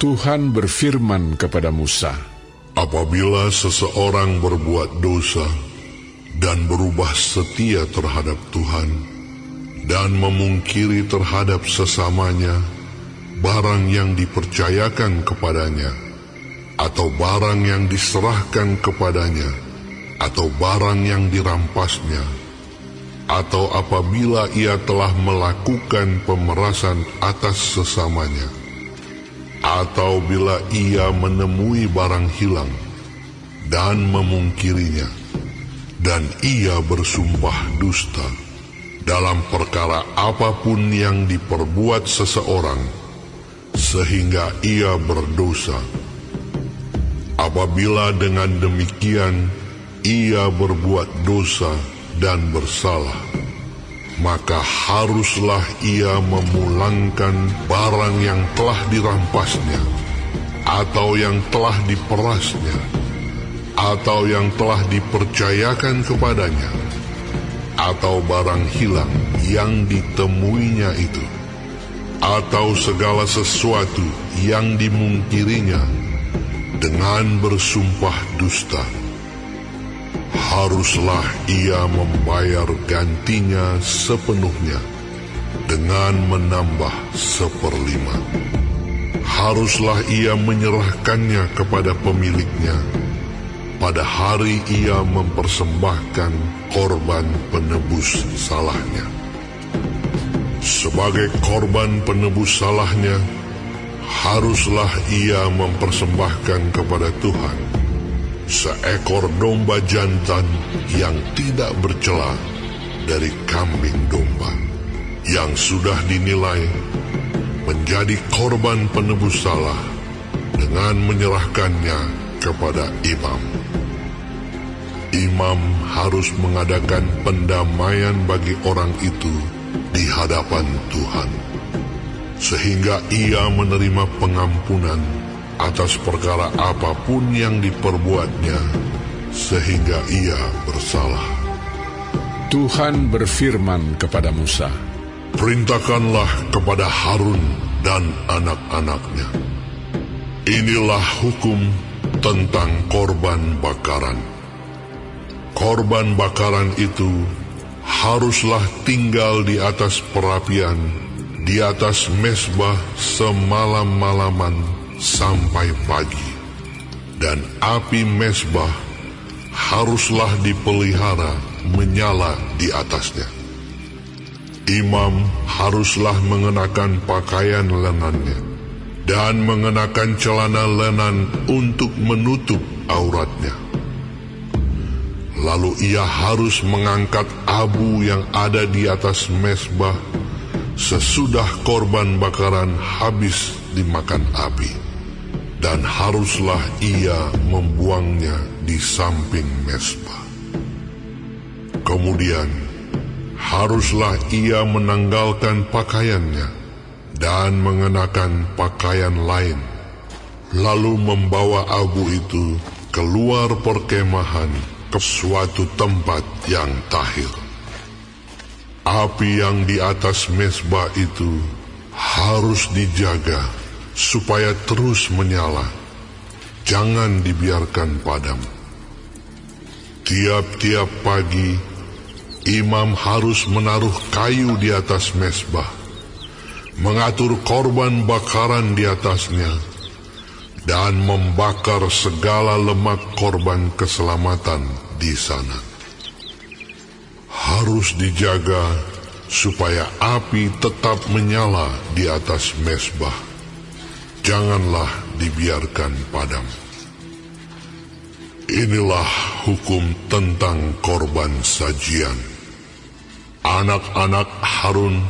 Tuhan berfirman kepada Musa, apabila seseorang berbuat dosa dan berubah setia terhadap Tuhan dan memungkiri terhadap sesamanya barang yang dipercayakan kepadanya, atau barang yang diserahkan kepadanya, atau barang yang dirampasnya, atau apabila ia telah melakukan pemerasan atas sesamanya, atau bila ia menemui barang hilang dan memungkirinya, dan ia bersumpah dusta dalam perkara apapun yang diperbuat seseorang, sehingga ia berdosa. Apabila dengan demikian ia berbuat dosa dan bersalah, maka haruslah ia memulangkan barang yang telah dirampasnya, atau yang telah diperasnya, atau yang telah dipercayakan kepadanya, atau barang hilang yang ditemuinya itu, atau segala sesuatu yang dimungkirinya dengan bersumpah dusta. Haruslah ia membayar gantinya sepenuhnya dengan menambah 1/5. Haruslah ia menyerahkannya kepada pemiliknya pada hari ia mempersembahkan korban penebus salahnya. Sebagai korban penebus salahnya, haruslah ia mempersembahkan kepada Tuhan seekor domba jantan yang tidak bercela dari kambing domba, yang sudah dinilai menjadi korban penebus salah, dengan menyerahkannya kepada imam. Imam harus mengadakan pendamaian bagi orang itu di hadapan Tuhan, sehingga ia menerima pengampunan atas perkara apapun yang diperbuatnya, sehingga ia bersalah. Tuhan berfirman kepada Musa, perintahkanlah kepada Harun dan anak-anaknya, inilah hukum tentang korban bakaran. Korban bakaran itu haruslah tinggal di atas perapian, di atas mezbah semalam-malaman sampai pagi, dan api mezbah haruslah dipelihara menyala di atasnya. Imam haruslah mengenakan pakaian lenannya dan mengenakan celana lenan untuk menutup auratnya. Lalu ia harus mengangkat abu yang ada di atas mezbah sesudah korban bakaran habis dimakan api, dan haruslah ia membuangnya di samping mezbah. Kemudian haruslah ia menanggalkan pakaiannya dan mengenakan pakaian lain, lalu membawa abu itu keluar perkemahan ke suatu tempat yang tahir. Api yang di atas mezbah itu harus dijaga supaya terus menyala, jangan dibiarkan padam. Tiap-tiap pagi, imam harus menaruh kayu di atas mezbah, mengatur korban bakaran di atasnya, dan membakar segala lemak korban keselamatan di sana. Harus dijaga supaya api tetap menyala di atas mezbah, janganlah dibiarkan padam. Inilah hukum tentang korban sajian. Anak-anak Harun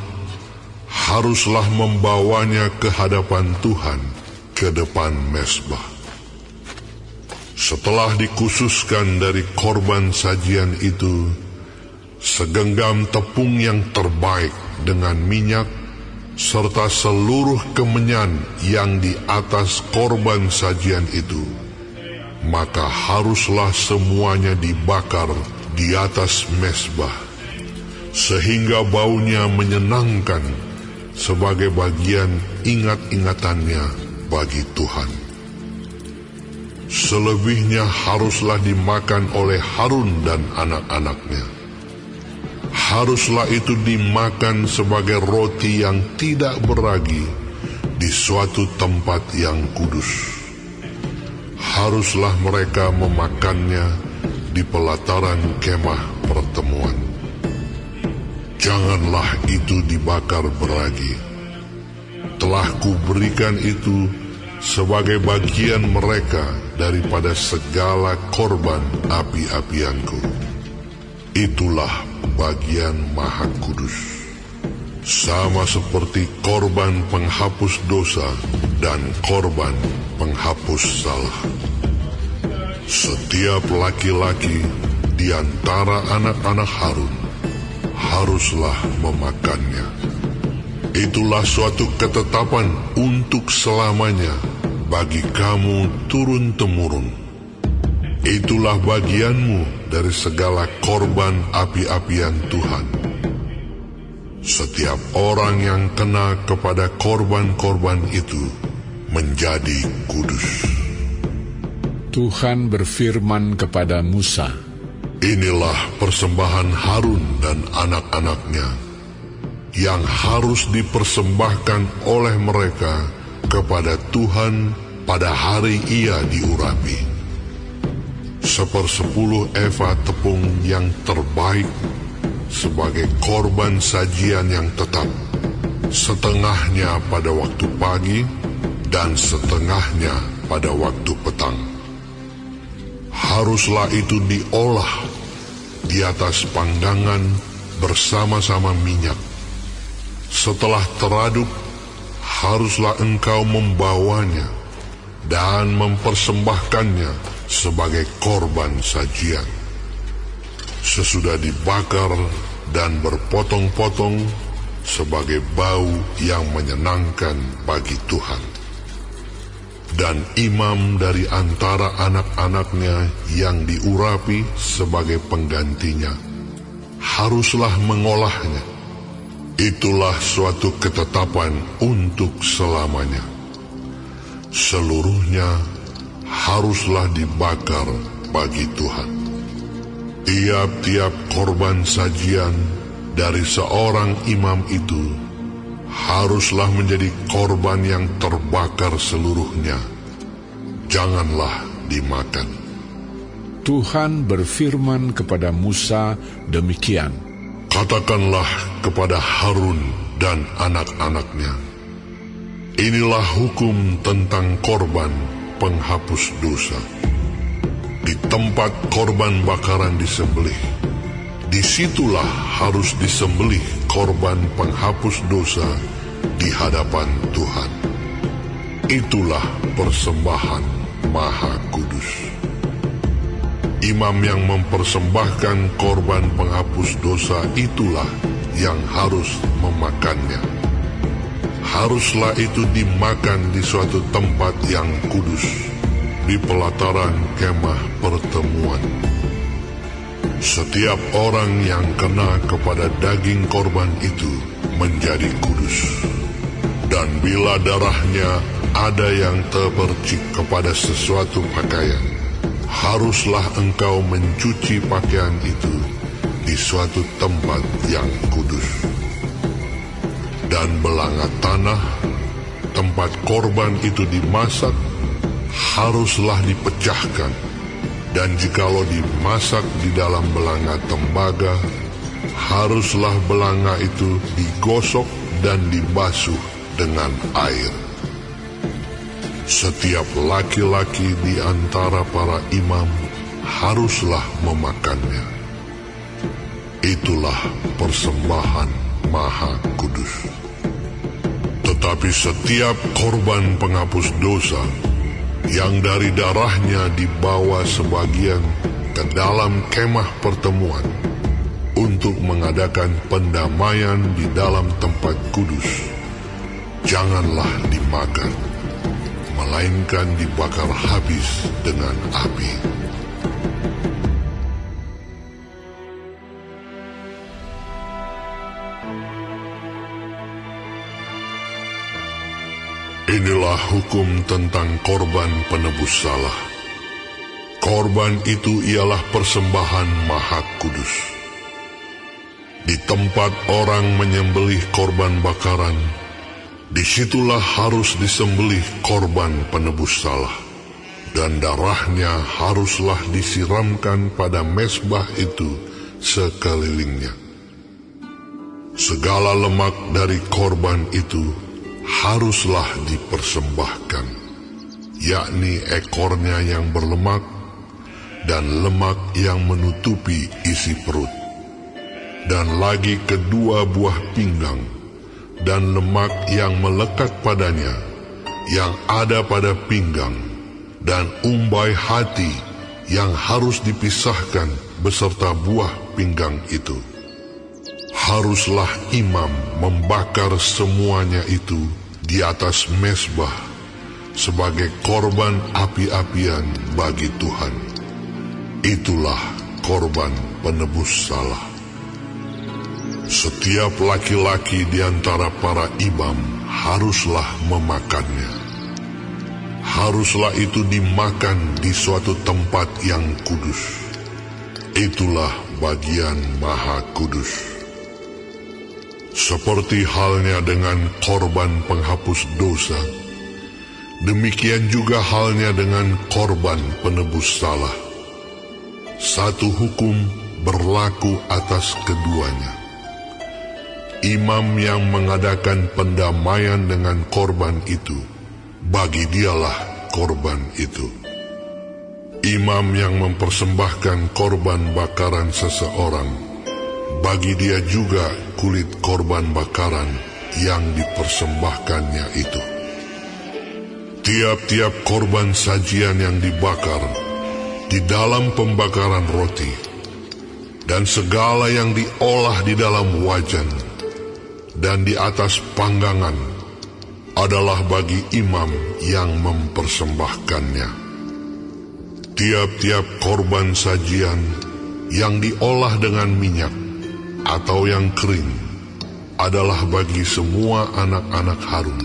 haruslah membawanya ke hadapan Tuhan ke depan mezbah. Setelah dikhususkan dari korban sajian itu segenggam tepung yang terbaik dengan minyak, serta seluruh kemenyan yang di atas korban sajian itu, maka haruslah semuanya dibakar di atas mezbah, sehingga baunya menyenangkan sebagai bagian ingat-ingatannya bagi Tuhan. Selebihnya haruslah dimakan oleh Harun dan anak-anaknya. Haruslah itu dimakan sebagai roti yang tidak beragi di suatu tempat yang kudus. Haruslah mereka memakannya di pelataran kemah pertemuan. Janganlah itu dibakar beragi. Telah kuberikan itu sebagai bagian mereka daripada segala korban api-apianku. Itulah bagian Maha Kudus, sama seperti korban penghapus dosa dan korban penghapus salah. Setiap laki-laki di antara anak-anak Harun haruslah memakannya. Itulah suatu ketetapan untuk selamanya bagi kamu turun-temurun. Itulah bagianmu dari segala korban api-apian Tuhan. Setiap orang yang kena kepada korban-korban itu menjadi kudus. Tuhan berfirman kepada Musa, Inilah persembahan Harun dan anak-anaknya yang harus dipersembahkan oleh mereka kepada Tuhan pada hari ia diurapi. 1/10 eva tepung yang terbaik sebagai korban sajian yang tetap, setengahnya pada waktu pagi dan setengahnya pada waktu petang. Haruslah itu diolah di atas panggangan bersama-sama minyak. Setelah teraduk, haruslah engkau membawanya dan mempersembahkannya sebagai korban sajian. Sesudah dibakar dan berpotong-potong sebagai bau yang menyenangkan bagi Tuhan. Dan imam dari antara anak-anaknya yang diurapi sebagai penggantinya haruslah mengolahnya. Itulah suatu ketetapan untuk selamanya. Seluruhnya haruslah dibakar bagi Tuhan. Tiap-tiap korban sajian dari seorang imam itu haruslah menjadi korban yang terbakar seluruhnya. Janganlah dimakan. Tuhan berfirman kepada Musa demikian, Katakanlah kepada Harun dan anak-anaknya, inilah hukum tentang korban penghapus dosa. Di tempat korban bakaran disembelih, disitulah harus disembelih korban penghapus dosa di hadapan Tuhan. Itulah persembahan Maha Kudus. Imam yang mempersembahkan korban penghapus dosa itulah yang harus memakannya. Haruslah itu dimakan di suatu tempat yang kudus, di pelataran kemah pertemuan. Setiap orang yang kena kepada daging korban itu menjadi kudus. Dan bila darahnya ada yang terpercik kepada sesuatu pakaian, haruslah engkau mencuci pakaian itu di suatu tempat yang kudus. Dan belanga tanah, tempat korban itu dimasak, haruslah dipecahkan. Dan jikalau dimasak di dalam belanga tembaga, haruslah belanga itu digosok dan dibasuh dengan air. Setiap laki-laki di antara para imam haruslah memakannya. Itulah persembahan Maha Kudus. Tetapi setiap korban penghapus dosa yang dari darahnya dibawa sebagian ke dalam kemah pertemuan untuk mengadakan pendamaian di dalam tempat kudus, janganlah dimakan, melainkan dibakar habis dengan api. Inilah hukum tentang korban penebus salah. Korban itu ialah persembahan maha kudus. Di tempat orang menyembelih korban bakaran, disitulah harus disembelih korban penebus salah, dan darahnya haruslah disiramkan pada mezbah itu sekelilingnya. Segala lemak dari korban itu haruslah dipersembahkan, yakni ekornya yang berlemak dan lemak yang menutupi isi perut, dan lagi kedua buah pinggang, dan lemak yang melekat padanya, yang ada pada pinggang, dan umbai hati yang harus dipisahkan beserta buah pinggang itu. Haruslah imam membakar semuanya itu di atas mezbah sebagai korban api-apian bagi Tuhan. Itulah korban penebus salah. Setiap laki-laki di antara para imam haruslah memakannya. Haruslah itu dimakan di suatu tempat yang kudus. Itulah bagian maha kudus. Seperti halnya dengan korban penghapus dosa, demikian juga halnya dengan korban penebus salah. Satu hukum berlaku atas keduanya. Imam yang mengadakan pendamaian dengan korban itu, bagi dialah korban itu. Imam yang mempersembahkan korban bakaran seseorang, bagi dia juga kulit korban bakaran yang dipersembahkannya itu. Tiap-tiap korban sajian yang dibakar di dalam pembakaran roti, dan segala yang diolah di dalam wajan dan di atas panggangan adalah bagi imam yang mempersembahkannya. Tiap-tiap korban sajian yang diolah dengan minyak atau yang kering adalah bagi semua anak-anak Harun.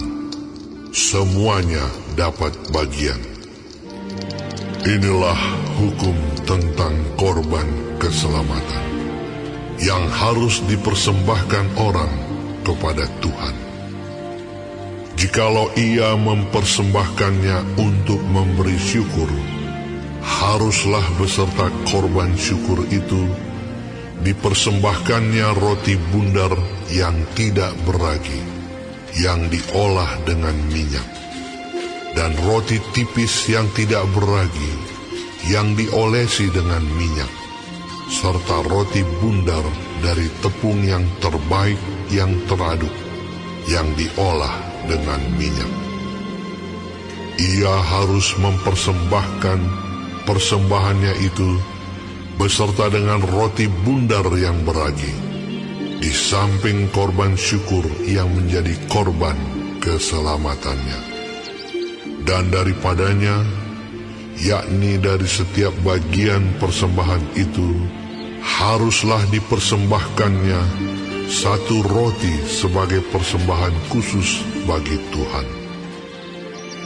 Semuanya dapat bagian. Inilah hukum tentang korban keselamatan yang harus dipersembahkan orang kepada Tuhan. Jikalau ia mempersembahkannya untuk memberi syukur, haruslah beserta korban syukur itu dipersembahkannya roti bundar yang tidak beragi, yang diolah dengan minyak, dan roti tipis yang tidak beragi, yang diolesi dengan minyak, serta roti bundar dari tepung yang terbaik yang teraduk, yang diolah dengan minyak. Ia harus mempersembahkan persembahannya itu beserta dengan roti bundar yang beragi, di samping korban syukur yang menjadi korban keselamatannya. Dan daripadanya, yakni dari setiap bagian persembahan itu, haruslah dipersembahkannya satu roti sebagai persembahan khusus bagi Tuhan.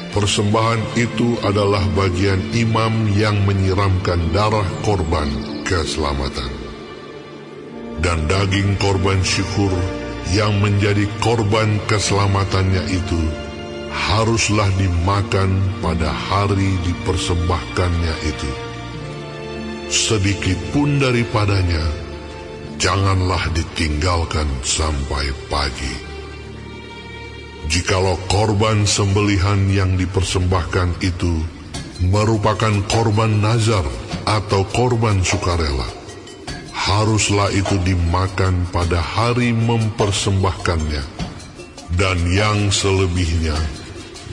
Persembahan itu adalah bagian imam yang menyiramkan darah korban keselamatan. Dan daging korban syukur yang menjadi korban keselamatannya itu haruslah dimakan pada hari dipersembahkannya itu. Sedikit pun daripadanya janganlah ditinggalkan sampai pagi. Jikalau korban sembelihan yang dipersembahkan itu merupakan korban nazar atau korban sukarela, haruslah itu dimakan pada hari mempersembahkannya, dan yang selebihnya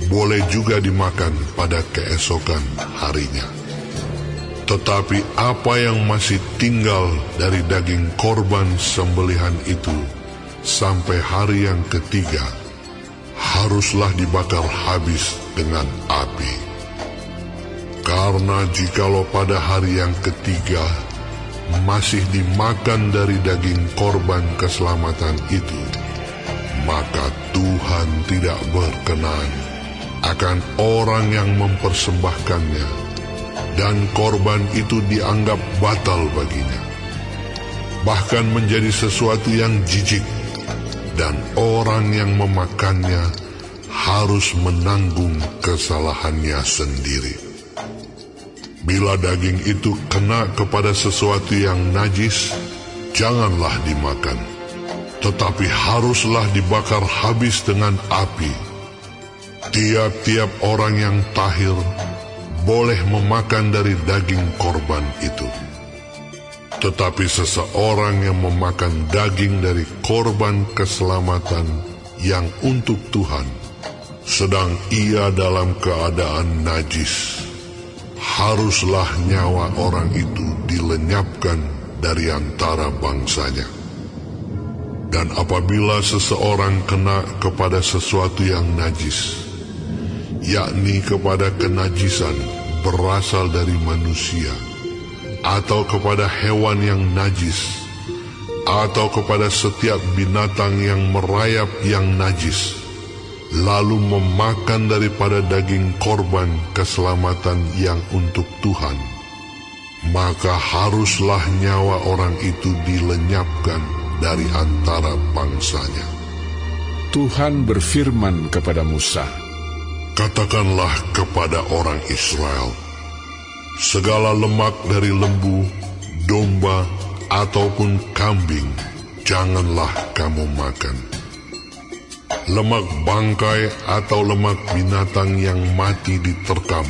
boleh juga dimakan pada keesokan harinya. Tetapi apa yang masih tinggal dari daging korban sembelihan itu sampai hari yang ketiga, haruslah dibakar habis dengan api. Karena jikalau pada hari yang ketiga masih dimakan dari daging korban keselamatan itu, maka Tuhan tidak berkenan akan orang yang mempersembahkannya, dan korban itu dianggap batal baginya, bahkan menjadi sesuatu yang jijik, dan orang yang memakannya harus menanggung kesalahannya sendiri. Bila daging itu kena kepada sesuatu yang najis, janganlah dimakan, tetapi haruslah dibakar habis dengan api. Tiap-tiap orang yang tahir boleh memakan dari daging korban itu. Tetapi seseorang yang memakan daging dari korban keselamatan yang untuk Tuhan, sedang ia dalam keadaan najis, haruslah nyawa orang itu dilenyapkan dari antara bangsanya. Dan apabila seseorang kena kepada sesuatu yang najis, yakni kepada kenajisan berasal dari manusia, atau kepada hewan yang najis, atau kepada setiap binatang yang merayap yang najis, lalu memakan daripada daging korban keselamatan yang untuk Tuhan, maka haruslah nyawa orang itu dilenyapkan dari antara bangsanya. Tuhan berfirman kepada Musa, "Katakanlah kepada orang Israel, segala lemak dari lembu, domba, ataupun kambing janganlah kamu makan. Lemak bangkai atau lemak binatang yang mati diterkam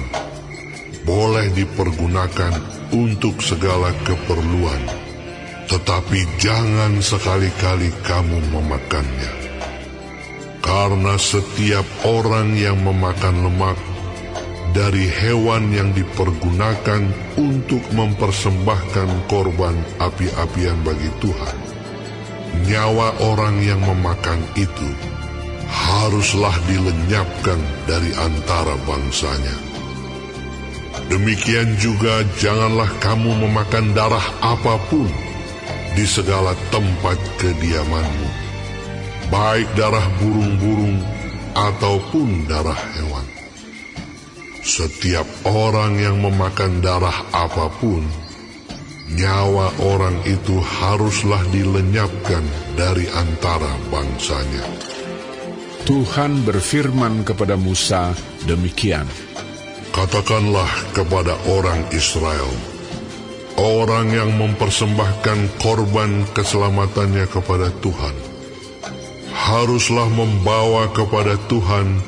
boleh dipergunakan untuk segala keperluan, tetapi jangan sekali-kali kamu memakannya. Karena setiap orang yang memakan lemak dari hewan yang dipergunakan untuk mempersembahkan korban api-apian bagi Tuhan, nyawa orang yang memakan itu haruslah dilenyapkan dari antara bangsanya. Demikian juga janganlah kamu memakan darah apapun di segala tempat kediamanmu, baik darah burung-burung ataupun darah hewan. Setiap orang yang memakan darah apapun, nyawa orang itu haruslah dilenyapkan dari antara bangsanya." Tuhan berfirman kepada Musa demikian, "Katakanlah kepada orang Israel, orang yang mempersembahkan korban keselamatannya kepada Tuhan, haruslah membawa kepada Tuhan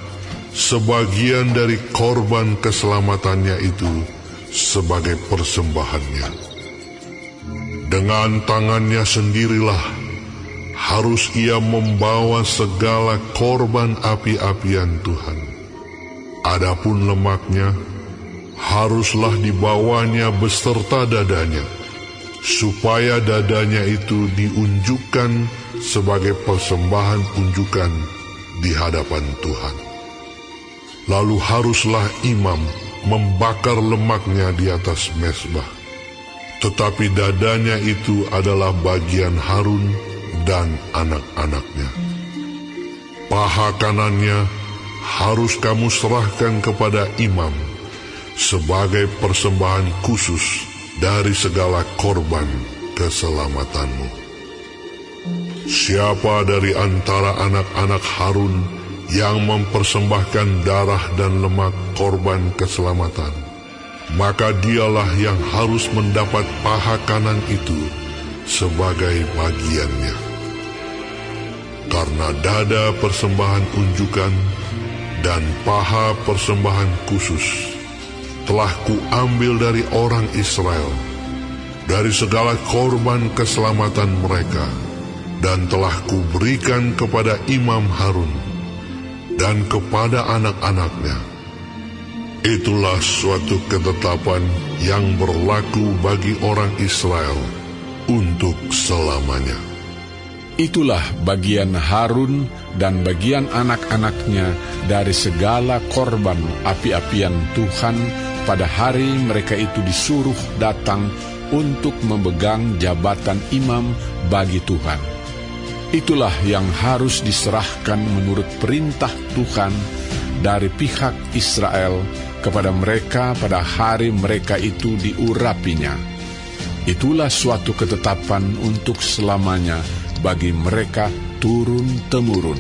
sebagian dari korban keselamatannya itu sebagai persembahannya. Dengan tangannya sendirilah harus ia membawa segala korban api-apian Tuhan. Adapun lemaknya haruslah dibawanya beserta dadanya, supaya dadanya itu diunjukkan sebagai persembahan unjukan di hadapan Tuhan. Lalu haruslah imam membakar lemaknya di atas mezbah, tetapi dadanya itu adalah bagian Harun dan anak-anaknya. Paha kanannya harus kamu serahkan kepada imam sebagai persembahan khusus dari segala korban keselamatanmu. Siapa dari antara anak-anak Harun yang mempersembahkan darah dan lemak korban keselamatan, maka dialah yang harus mendapat paha kanan itu sebagai bagiannya. Karena dada persembahan unjukan dan paha persembahan khusus telah kuambil dari orang Israel, dari segala korban keselamatan mereka, dan telah kuberikan kepada imam Harun dan kepada anak-anaknya. Itulah suatu ketetapan yang berlaku bagi orang Israel untuk selamanya. Itulah bagian Harun dan bagian anak-anaknya dari segala korban api-apian Tuhan pada hari mereka itu disuruh datang untuk memegang jabatan imam bagi Tuhan. Itulah yang harus diserahkan menurut perintah Tuhan dari pihak Israel kepada mereka pada hari mereka itu diurapinya. Itulah suatu ketetapan untuk selamanya bagi mereka turun-temurun.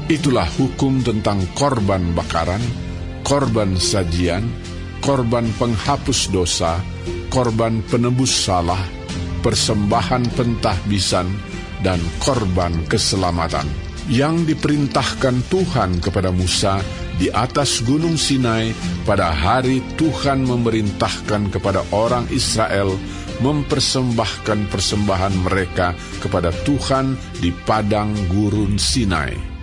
Itulah hukum tentang korban bakaran, korban sajian, korban penghapus dosa, korban penebus salah, persembahan pentahbisan, dan korban keselamatan, yang diperintahkan Tuhan kepada Musa di atas Gunung Sinai pada hari Tuhan memerintahkan kepada orang Israel mempersembahkan persembahan mereka kepada Tuhan di padang gurun Sinai.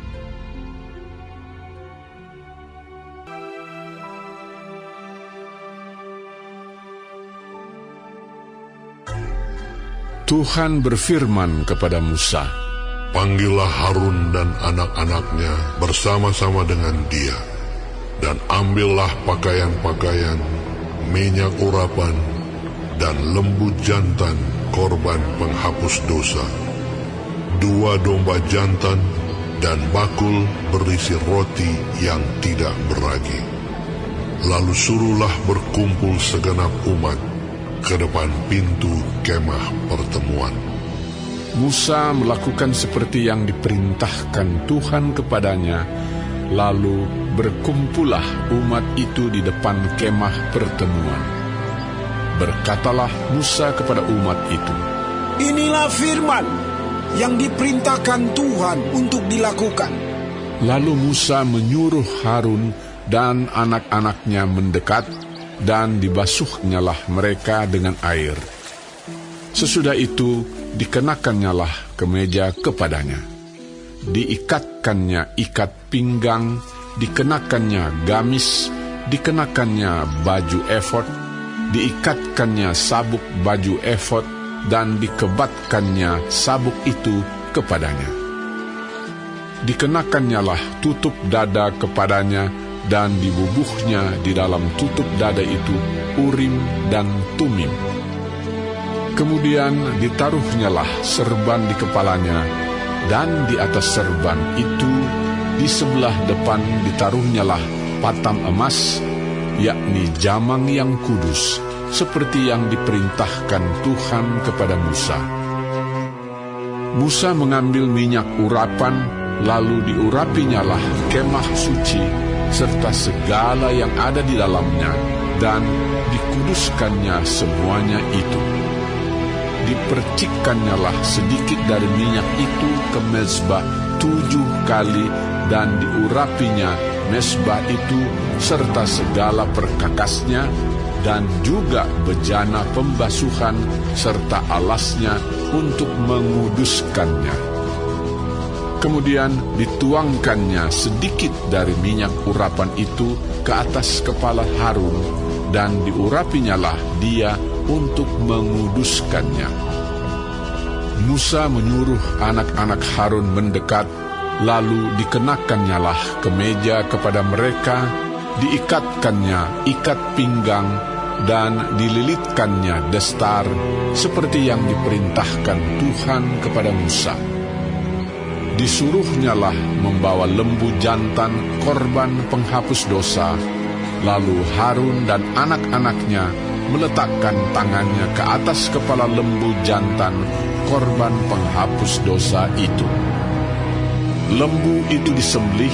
Tuhan berfirman kepada Musa, "Panggillah Harun dan anak-anaknya bersama-sama dengan dia, dan ambillah pakaian-pakaian, minyak urapan, dan lembu jantan korban penghapus dosa, 2 domba jantan, dan bakul berisi roti yang tidak beragi. Lalu suruhlah berkumpul segenap umat ke depan pintu kemah pertemuan." Musa melakukan seperti yang diperintahkan Tuhan kepadanya, lalu berkumpullah umat itu di depan kemah pertemuan. Berkatalah Musa kepada umat itu, "Inilah firman yang diperintahkan Tuhan untuk dilakukan." Lalu Musa menyuruh Harun dan anak-anaknya mendekat, dan dibasuhnyalah mereka dengan air. Sesudah itu dikenakannyalah kemeja kepadanya, diikatkannya ikat pinggang, dikenakannya gamis, dikenakannya baju efod, diikatkannya sabuk baju efod, dan dikebatkannya sabuk itu kepadanya. Dikenakannyalah tutup dada kepadanya, dan dibubuhnya di dalam tutup dada itu Urim dan Tumim. Kemudian ditaruhnyalah serban di kepalanya, dan di atas serban itu di sebelah depan ditaruhnyalah patam emas, yakni jamang yang kudus, seperti yang diperintahkan Tuhan kepada Musa. Musa mengambil minyak urapan, lalu diurapinyalah kemah suci serta segala yang ada di dalamnya, dan dikuduskannya semuanya itu. Dipercikkannyalah sedikit dari minyak itu ke mezbah 7 kali, dan diurapinya mezbah itu serta segala perkakasnya, dan juga bejana pembasuhan serta alasnya untuk menguduskannya. Kemudian dituangkannya sedikit dari minyak urapan itu ke atas kepala Harun, dan diurapinyalah dia untuk menguduskannya. Musa menyuruh anak-anak Harun mendekat, lalu dikenakannyalah kemeja kepada mereka, diikatkannya ikat pinggang, dan dililitkannya destar, seperti yang diperintahkan Tuhan kepada Musa. Disuruhnyalah membawa lembu jantan korban penghapus dosa, lalu Harun dan anak-anaknya meletakkan tangannya ke atas kepala lembu jantan korban penghapus dosa itu. Lembu itu disembelih,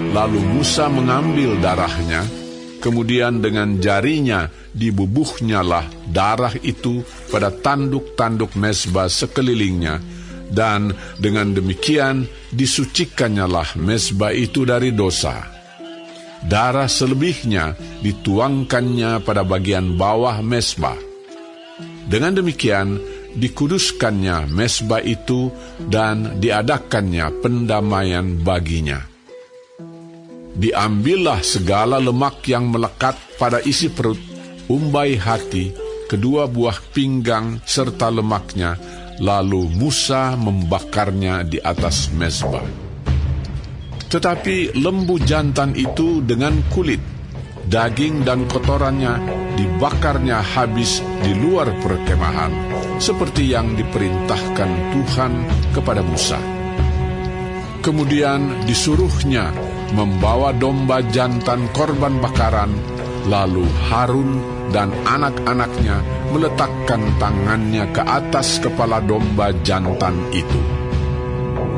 lalu Musa mengambil darahnya, kemudian dengan jarinya dibubuhnyalah darah itu pada tanduk-tanduk mezbah sekelilingnya, dan dengan demikian disucikannyalah mezbah itu dari dosa. Darah selebihnya dituangkannya pada bagian bawah mezbah. Dengan demikian dikuduskannya mezbah itu, dan diadakannya pendamaian baginya. Diambillah segala lemak yang melekat pada isi perut, umbai hati, kedua buah pinggang serta lemaknya, lalu Musa membakarnya di atas mezbah. Tetapi lembu jantan itu dengan kulit, daging dan kotorannya dibakarnya habis di luar perkemahan, seperti yang diperintahkan Tuhan kepada Musa. Kemudian disuruhnya membawa domba jantan korban bakaran, lalu Harun dan anak-anaknya meletakkan tangannya ke atas kepala domba jantan itu.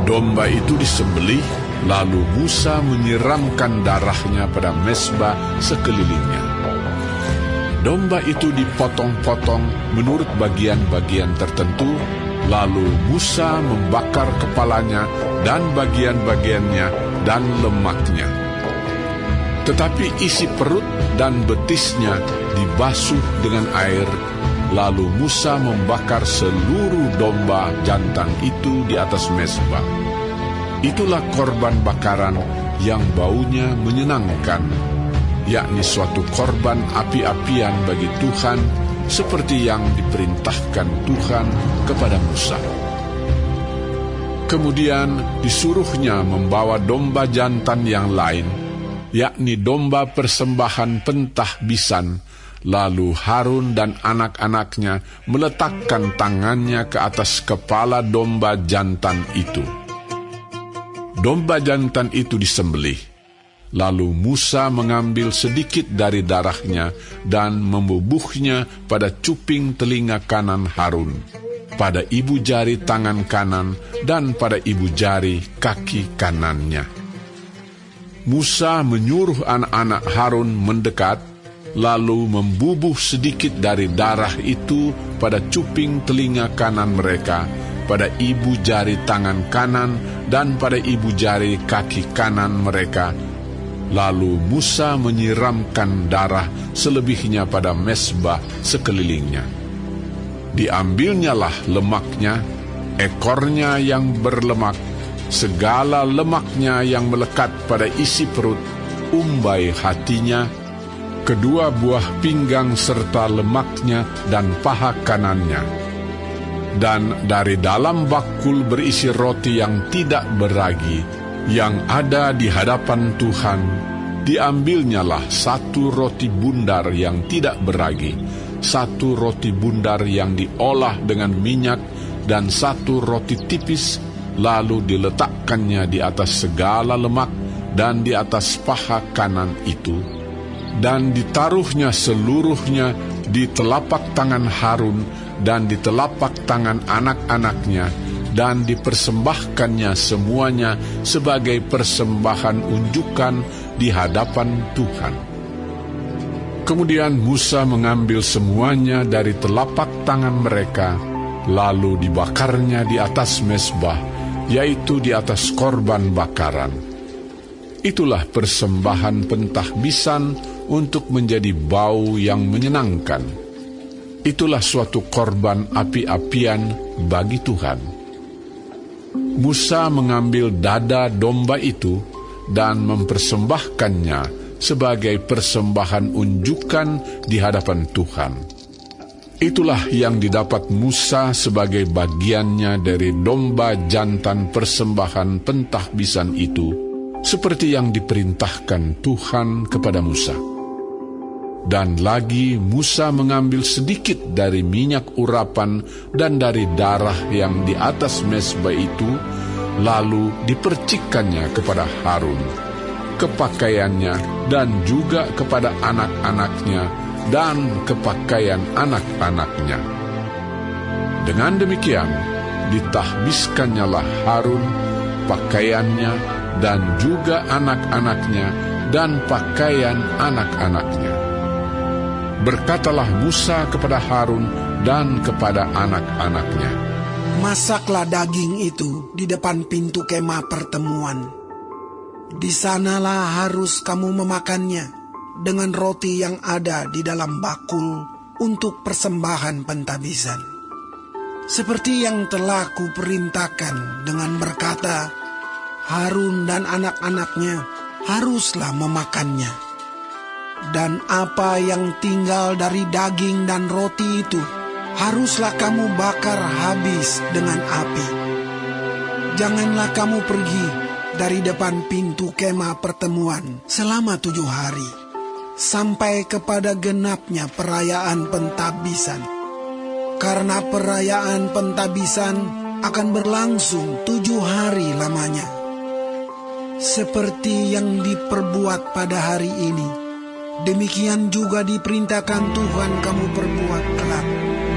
Domba itu disembelih, lalu Musa menyiramkan darahnya pada mezbah sekelilingnya. Domba itu dipotong-potong menurut bagian-bagian tertentu, lalu Musa membakar kepalanya dan bagian-bagiannya dan lemaknya. Tetapi isi perut dan betisnya dibasuh dengan air, lalu Musa membakar seluruh domba jantan itu di atas mezbah. Itulah korban bakaran yang baunya menyenangkan, yakni suatu korban api-apian bagi Tuhan, seperti yang diperintahkan Tuhan kepada Musa. Kemudian disuruhnya membawa domba jantan yang lain, yakni domba persembahan pentahbisan, lalu Harun dan anak-anaknya meletakkan tangannya ke atas kepala domba jantan itu. Domba jantan itu disembelih, lalu Musa mengambil sedikit dari darahnya dan membubuhnya pada cuping telinga kanan Harun, pada ibu jari tangan kanan, dan pada ibu jari kaki kanannya. Musa menyuruh anak-anak Harun mendekat, lalu membubuh sedikit dari darah itu pada cuping telinga kanan mereka, pada ibu jari tangan kanan, dan pada ibu jari kaki kanan mereka. Lalu Musa menyiramkan darah selebihnya pada mezbah sekelilingnya. Diambilnyalah lemaknya, ekornya yang berlemak, segala lemaknya yang melekat pada isi perut, umbai hatinya, kedua buah pinggang serta lemaknya dan paha kanannya. Dan dari dalam bakul berisi roti yang tidak beragi, yang ada di hadapan Tuhan, diambilnyalah satu roti bundar yang tidak beragi, satu roti bundar yang diolah dengan minyak, dan satu roti tipis, lalu diletakkannya di atas segala lemak dan di atas paha kanan itu, dan ditaruhnya seluruhnya di telapak tangan Harun dan di telapak tangan anak-anaknya, dan dipersembahkannya semuanya sebagai persembahan unjukan di hadapan Tuhan. Kemudian Musa mengambil semuanya dari telapak tangan mereka, lalu dibakarnya di atas mezbah, yaitu di atas korban bakaran. Itulah persembahan pentahbisan untuk menjadi bau yang menyenangkan. Itulah suatu korban api-apian bagi Tuhan. Musa mengambil dada domba itu dan mempersembahkannya sebagai persembahan unjukan di hadapan Tuhan. Itulah yang didapat Musa sebagai bagiannya dari domba jantan persembahan pentahbisan itu, seperti yang diperintahkan Tuhan kepada Musa. Dan lagi Musa mengambil sedikit dari minyak urapan dan dari darah yang di atas mezbah itu, lalu dipercikkannya kepada Harun, ke pakaiannya, dan juga kepada anak-anaknya, dan ke pakaian anak-anaknya. Dengan demikian, ditahbiskannyalah Harun, pakaiannya, dan juga anak-anaknya, dan pakaian anak-anaknya. Berkatalah Musa kepada Harun dan kepada anak-anaknya, masaklah daging itu di depan pintu kemah pertemuan. Di sanalah harus kamu memakannya dengan roti yang ada di dalam bakul untuk persembahan pentahbisan. Seperti yang telah kuperintahkan dengan berkata, Harun dan anak-anaknya haruslah memakannya. Dan apa yang tinggal dari daging dan roti itu haruslah kamu bakar habis dengan api. Janganlah kamu pergi dari depan pintu kemah pertemuan selama 7 hari, sampai kepada genapnya perayaan pentahbisan. Karena perayaan pentahbisan akan berlangsung 7 hari lamanya. Seperti yang diperbuat pada hari ini, demikian juga diperintahkan Tuhan kamu perbuat kelak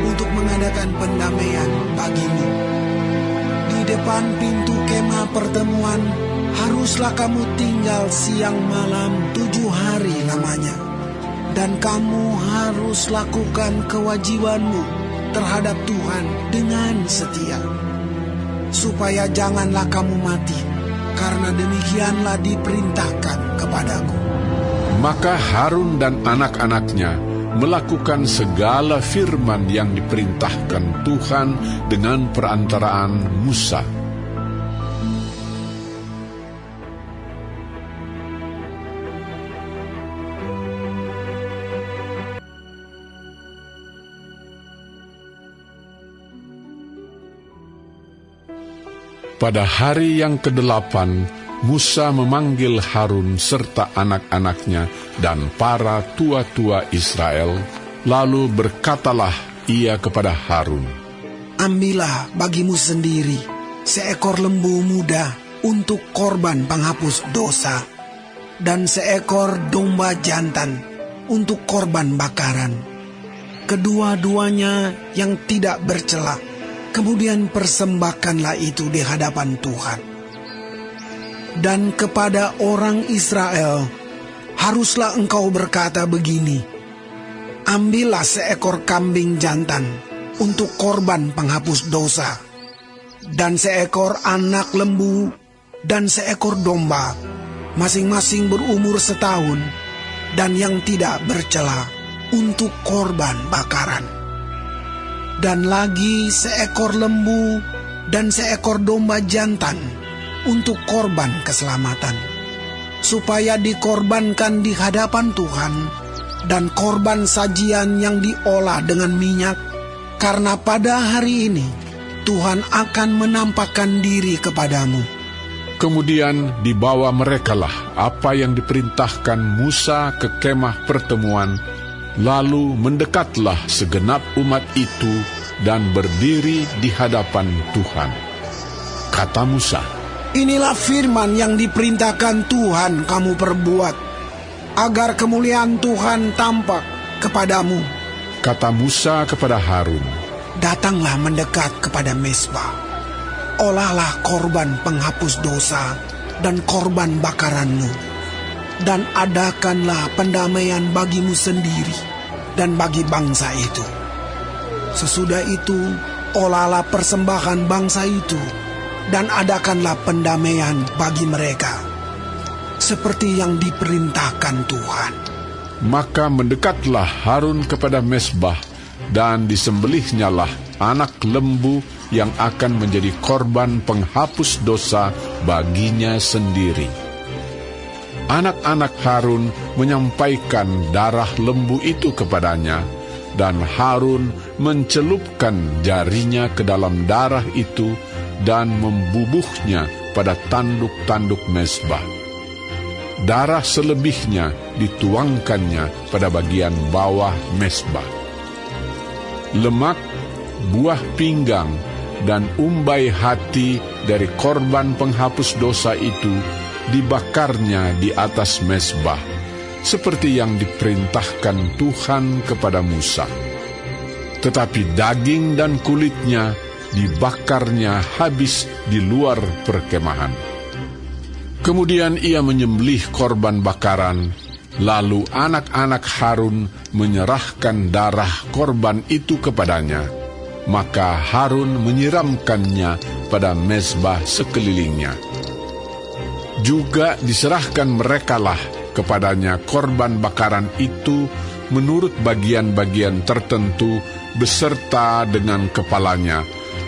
untuk mengadakan pendamaian bagimu. Di depan pintu kemah pertemuan haruslah kamu tinggal siang malam 7 hari lamanya. Dan kamu harus lakukan kewajibanmu terhadap Tuhan dengan setia, supaya janganlah kamu mati, karena demikianlah diperintahkan kepadaku. Maka Harun dan anak-anaknya melakukan segala firman yang diperintahkan Tuhan dengan perantaraan Musa. Pada hari yang ke-8, Musa memanggil Harun serta anak-anaknya dan para tua-tua Israel, lalu berkatalah ia kepada Harun, Ambillah bagimu sendiri seekor lembu muda untuk korban penghapus dosa, dan seekor domba jantan untuk korban bakaran, kedua-duanya yang tidak bercela. Kemudian persembahkanlah itu di hadapan Tuhan. Dan kepada orang Israel, haruslah engkau berkata begini, ambillah seekor kambing jantan untuk korban penghapus dosa, dan seekor anak lembu, dan seekor domba, masing-masing berumur setahun, dan yang tidak bercela, untuk korban bakaran. Dan lagi seekor lembu dan seekor domba jantan untuk korban keselamatan, supaya dikorbankan di hadapan Tuhan, dan korban sajian yang diolah dengan minyak, karena pada hari ini Tuhan akan menampakkan diri kepadamu. Kemudian dibawa merekalah apa yang diperintahkan Musa ke kemah pertemuan. Lalu mendekatlah segenap umat itu dan berdiri di hadapan Tuhan. Kata Musa, Inilah firman yang diperintahkan Tuhan kamu perbuat, agar kemuliaan Tuhan tampak kepadamu. Kata Musa kepada Harun, Datanglah mendekat kepada mezbah, olahlah korban penghapus dosa dan korban bakaranmu, dan adakanlah pendamaian bagimu sendiri dan bagi bangsa itu. Sesudah itu, olahlah persembahan bangsa itu, dan adakanlah pendamaian bagi mereka, seperti yang diperintahkan Tuhan. maka mendekatlah Harun kepada mezbah, dan disembelihnyalah anak lembu yang akan menjadi korban penghapus dosa baginya sendiri. Anak-anak Harun menyampaikan darah lembu itu kepadanya, dan Harun mencelupkan jarinya ke dalam darah itu dan membubuhnya pada tanduk-tanduk mezbah. Darah selebihnya dituangkannya pada bagian bawah mezbah. Lemak, buah pinggang, dan umbai hati dari korban penghapus dosa itu dibakarnya di atas mezbah, seperti yang diperintahkan Tuhan kepada Musa. Tetapi daging dan kulitnya dibakarnya habis di luar perkemahan. Kemudian ia menyembelih korban bakaran, lalu anak-anak Harun menyerahkan darah korban itu kepadanya. Maka Harun menyiramkannya pada mezbah sekelilingnya. Juga diserahkan merekalah kepadanya korban bakaran itu menurut bagian-bagian tertentu beserta dengan kepalanya,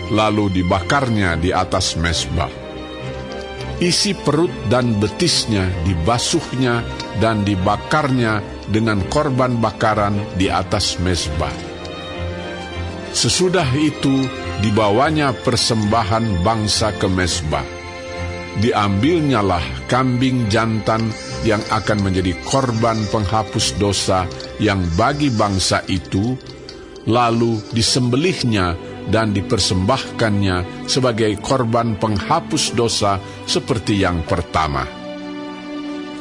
lalu dibakarnya di atas mezbah. Isi perut dan betisnya dibasuhnya dan dibakarnya dengan korban bakaran di atas mezbah. Sesudah itu dibawanya persembahan bangsa ke mezbah. Diambilnyalah kambing jantan yang akan menjadi korban penghapus dosa yang bagi bangsa itu, lalu disembelihnya dan dipersembahkannya sebagai korban penghapus dosa seperti yang pertama.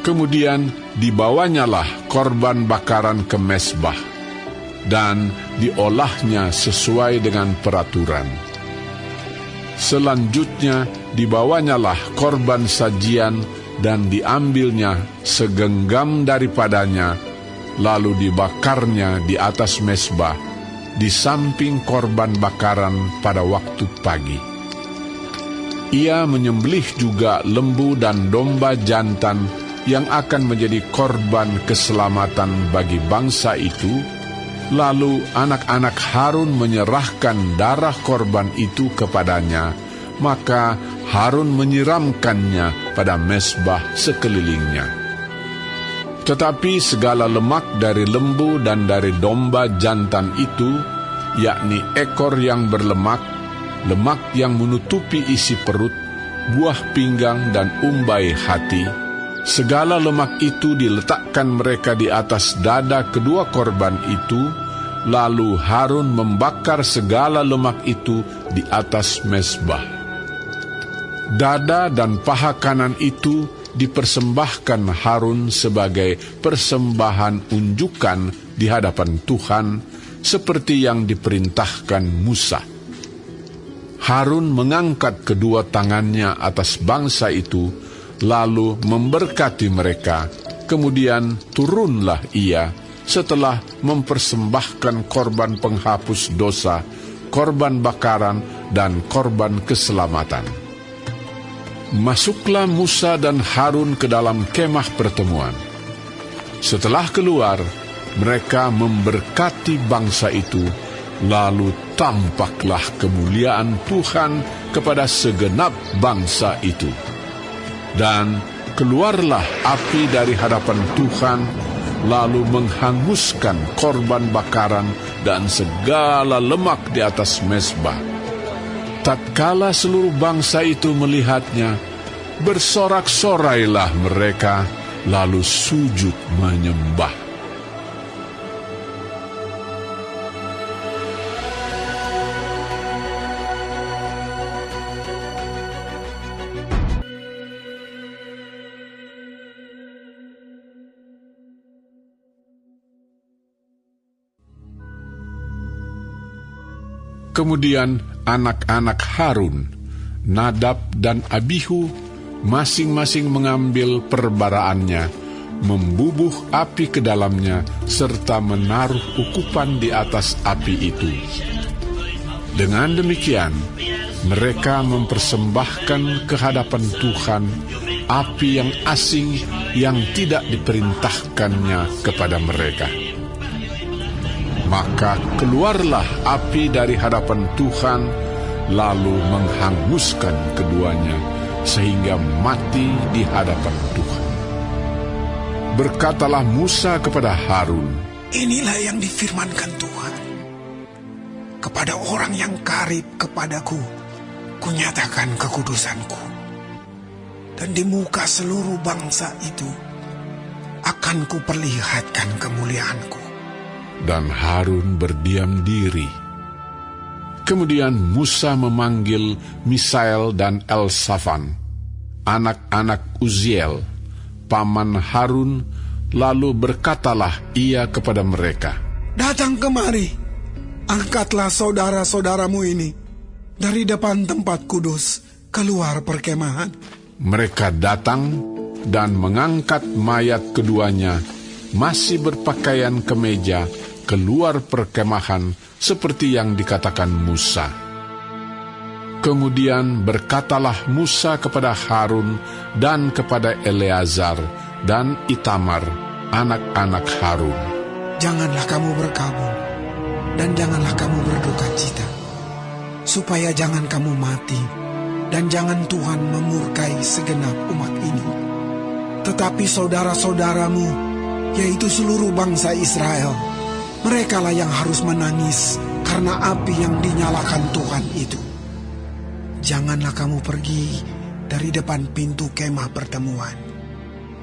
Kemudian dibawanyalah korban bakaran ke mezbah, dan diolahnya sesuai dengan peraturan. Selanjutnya dibawanyalah korban sajian, dan diambilnya segenggam daripadanya, lalu dibakarnya di atas mezbah, di samping korban bakaran pada waktu pagi. Ia menyembelih juga lembu dan domba jantan yang akan menjadi korban keselamatan bagi bangsa itu. Lalu anak-anak Harun menyerahkan darah korban itu kepadanya, maka Harun menyiramkannya pada mezbah sekelilingnya. Tetapi segala lemak dari lembu dan dari domba jantan itu, yakni ekor yang berlemak, lemak yang menutupi isi perut, buah pinggang dan umbai hati, segala lemak itu diletakkan mereka di atas dada kedua korban itu, lalu Harun membakar segala lemak itu di atas mezbah. Dada dan paha kanan itu dipersembahkan Harun sebagai persembahan unjukan di hadapan Tuhan, seperti yang diperintahkan Musa. Harun mengangkat kedua tangannya atas bangsa itu, lalu memberkati mereka. Kemudian turunlah ia setelah mempersembahkan korban penghapus dosa, korban bakaran, dan korban keselamatan. Masuklah Musa dan Harun ke dalam kemah pertemuan. Setelah keluar, mereka memberkati bangsa itu, lalu tampaklah kemuliaan Tuhan kepada segenap bangsa itu. Dan keluarlah api dari hadapan Tuhan, lalu menghanguskan korban bakaran dan segala lemak di atas mezbah. Tatkala seluruh bangsa itu melihatnya, bersorak-sorailah mereka, lalu sujud menyembah. Kemudian anak-anak Harun, Nadab dan Abihu, masing-masing mengambil perbaraannya, membubuh api ke dalamnya, serta menaruh ukupan di atas api itu. Dengan demikian, mereka mempersembahkan ke hadapan Tuhan api yang asing yang tidak diperintahkannya kepada mereka. Maka keluarlah api dari hadapan Tuhan, lalu menghanguskan keduanya, sehingga mati di hadapan Tuhan. Berkatalah Musa kepada Harun, Inilah yang difirmankan Tuhan. Kepada orang yang karib kepadaku, kunyatakan kekudusanku. Dan di muka seluruh bangsa itu, akan kuperlihatkan kemuliaanku. Dan Harun berdiam diri. Kemudian Musa memanggil Misael dan Elsafan, anak-anak Uziel, paman Harun, lalu berkatalah ia kepada mereka, Datang kemari, angkatlah saudara-saudaramu ini dari depan tempat kudus keluar perkemahan. Mereka datang dan mengangkat mayat keduanya, masih berpakaian kemeja, keluar perkemahan seperti yang dikatakan Musa. Kemudian berkatalah Musa kepada Harun dan kepada Eleazar dan Itamar, anak-anak Harun, Janganlah kamu berkabung dan janganlah kamu berduka cita, supaya jangan kamu mati dan jangan Tuhan memurkai segenap umat ini. Tetapi saudara-saudaramu, yaitu seluruh bangsa Israel, merekalah yang harus menangis karena api yang dinyalakan Tuhan itu. Janganlah kamu pergi dari depan pintu kemah pertemuan,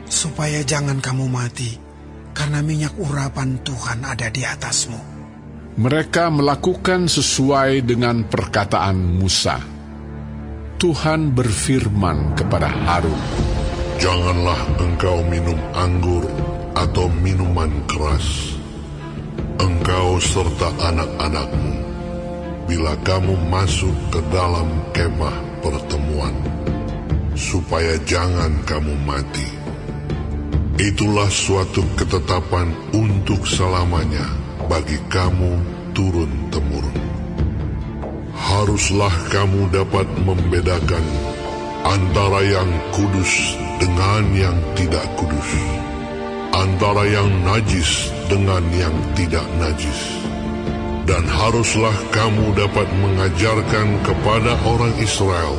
supaya jangan kamu mati, karena minyak urapan Tuhan ada di atasmu. Mereka melakukan sesuai dengan perkataan Musa. Tuhan berfirman kepada Harun, Janganlah engkau minum anggur atau minuman keras, engkau serta anak-anakmu, bila kamu masuk ke dalam kemah pertemuan, supaya jangan kamu mati. Itulah suatu ketetapan untuk selamanya bagi kamu turun-temurun. Haruslah kamu dapat membedakan antara yang kudus dengan yang tidak kudus, antara yang najis dengan yang tidak najis. Dan haruslah kamu dapat mengajarkan kepada orang Israel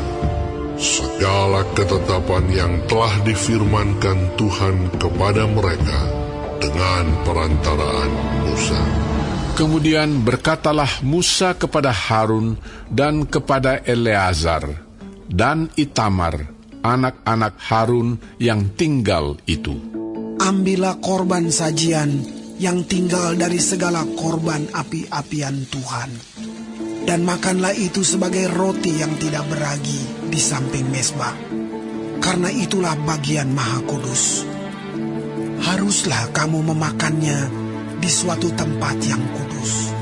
segala ketetapan yang telah difirmankan Tuhan kepada mereka dengan perantaraan Musa. Kemudian berkatalah Musa kepada Harun dan kepada Eleazar dan Itamar, anak-anak Harun yang tinggal itu. Ambillah korban sajian yang tinggal dari segala korban api-apian Tuhan, dan makanlah itu sebagai roti yang tidak beragi di samping mezbah, karena itulah bagian maha kudus. Haruslah kamu memakannya di suatu tempat yang kudus,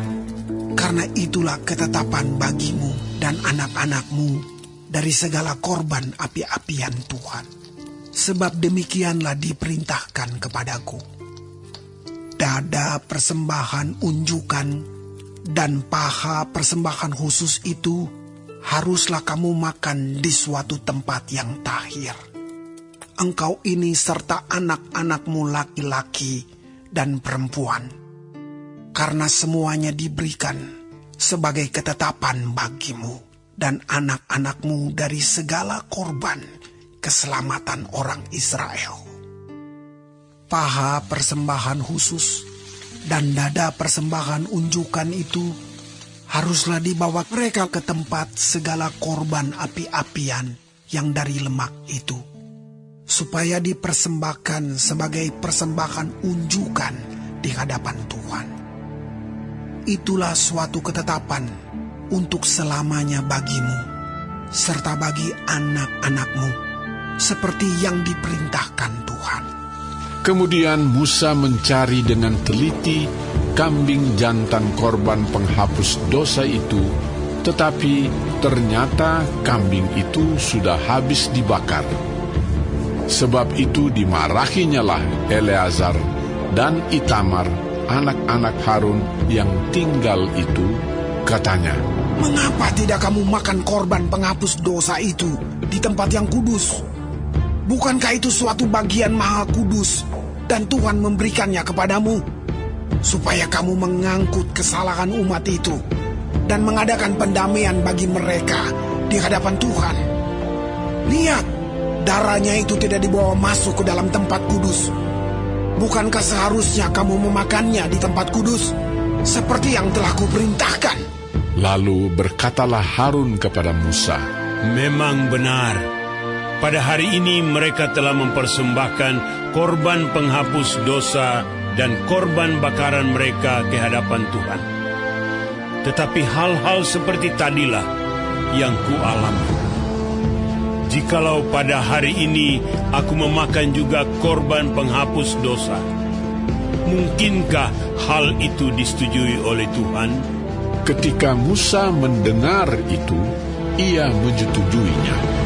karena itulah ketetapan bagimu dan anak-anakmu dari segala korban api-apian Tuhan. Sebab demikianlah diperintahkan kepadaku. Dada persembahan unjukan dan paha persembahan khusus itu haruslah kamu makan di suatu tempat yang tahir. Engkau ini serta anak-anakmu laki-laki dan perempuan, karena semuanya diberikan sebagai ketetapan bagimu dan anak-anakmu dari segala korban keselamatan orang Israel. Paha persembahan khusus dan dada persembahan unjukan itu haruslah dibawa mereka ke tempat segala korban api-apian yang dari lemak itu, supaya dipersembahkan sebagai persembahan unjukan di hadapan Tuhan. Itulah suatu ketetapan untuk selamanya bagimu, serta bagi anak-anakmu, seperti yang diperintahkan Tuhan. Kemudian Musa mencari dengan teliti kambing jantan korban penghapus dosa itu, tetapi ternyata kambing itu sudah habis dibakar. Sebab itu dimarahinyalah Eleazar dan Itamar, anak-anak Harun yang tinggal itu, katanya, "Mengapa tidak kamu makan korban penghapus dosa itu di tempat yang kudus? Bukankah itu suatu bagian maha kudus dan Tuhan memberikannya kepadamu, supaya kamu mengangkut kesalahan umat itu dan mengadakan pendamaian bagi mereka di hadapan Tuhan? Lihat, darahnya itu tidak dibawa masuk ke dalam tempat kudus. Bukankah seharusnya kamu memakannya di tempat kudus, seperti yang telah kuperintahkan?" Lalu berkatalah Harun kepada Musa, "Memang benar, pada hari ini mereka telah mempersembahkan korban penghapus dosa dan korban bakaran mereka ke hadapan Tuhan. Tetapi hal-hal seperti tadilah yang kualami. Jikalau pada hari ini aku memakan juga korban penghapus dosa, mungkinkah hal itu disetujui oleh Tuhan?" Ketika Musa mendengar itu, ia menyetujuinya.